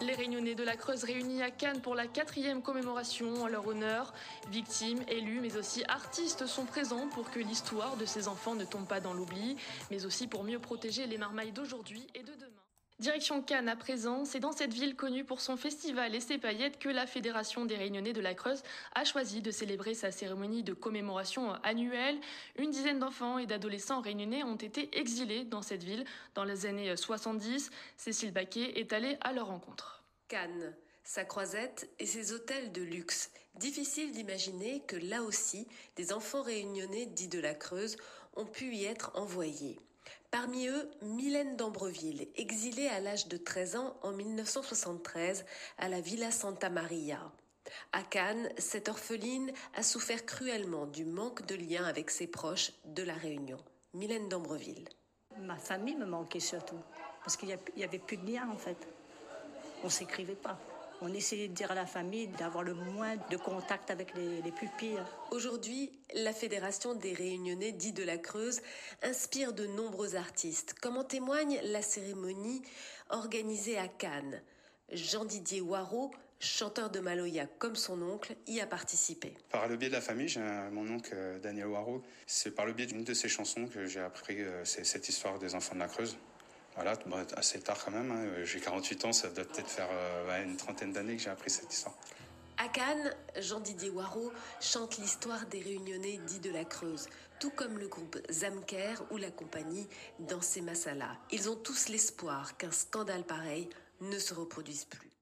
Les Réunionnais de la Creuse réunis à Cannes pour la 4e commémoration en leur honneur. Victimes, élus, mais aussi artistes sont présents pour que l'histoire de ces enfants ne tombe pas dans l'oubli, mais aussi pour mieux protéger les marmailles d'aujourd'hui et de demain. Direction Cannes à présent, c'est dans cette ville connue pour son festival et ses paillettes que la Fédération des Réunionnais de la Creuse a choisi de célébrer sa cérémonie de commémoration annuelle. Une dizaine d'enfants et d'adolescents réunionnais ont été exilés dans cette ville dans les années 70. Cécile Baquet est allée à leur rencontre. Cannes, sa croisette et ses hôtels de luxe. Difficile d'imaginer que là aussi, des enfants réunionnais dits de la Creuse ont pu y être envoyés. Parmi eux, Mylène d'Ambreville, exilée à l'âge de 13 ans en 1973 à la Villa Santa Maria. À Cannes, cette orpheline a souffert cruellement du manque de lien avec ses proches de la Réunion. Mylène d'Ambreville. Ma famille me manquait surtout, parce qu'il n'y avait plus de lien en fait. On ne s'écrivait pas. On essayait de dire à la famille d'avoir le moins de contact avec les pupilles. Aujourd'hui, la Fédération des Réunionnais dits de la Creuse inspire de nombreux artistes, comme en témoigne la cérémonie organisée à Cannes. Jean-Didier Waro, chanteur de Maloya comme son oncle, y a participé. Par le biais de la famille, j'ai mon oncle Daniel Waro. C'est par le biais d'une de ses chansons que j'ai appris cette histoire des enfants de la Creuse. Voilà, assez tard quand même, hein. J'ai 48 ans, ça doit peut-être faire une trentaine d'années que j'ai appris cette histoire. À Cannes, Jean-Didier Waro chante l'histoire des Réunionnais dits de la Creuse, tout comme le groupe Zamker ou la compagnie Dansez Masala. Ils ont tous l'espoir qu'un scandale pareil ne se reproduise plus.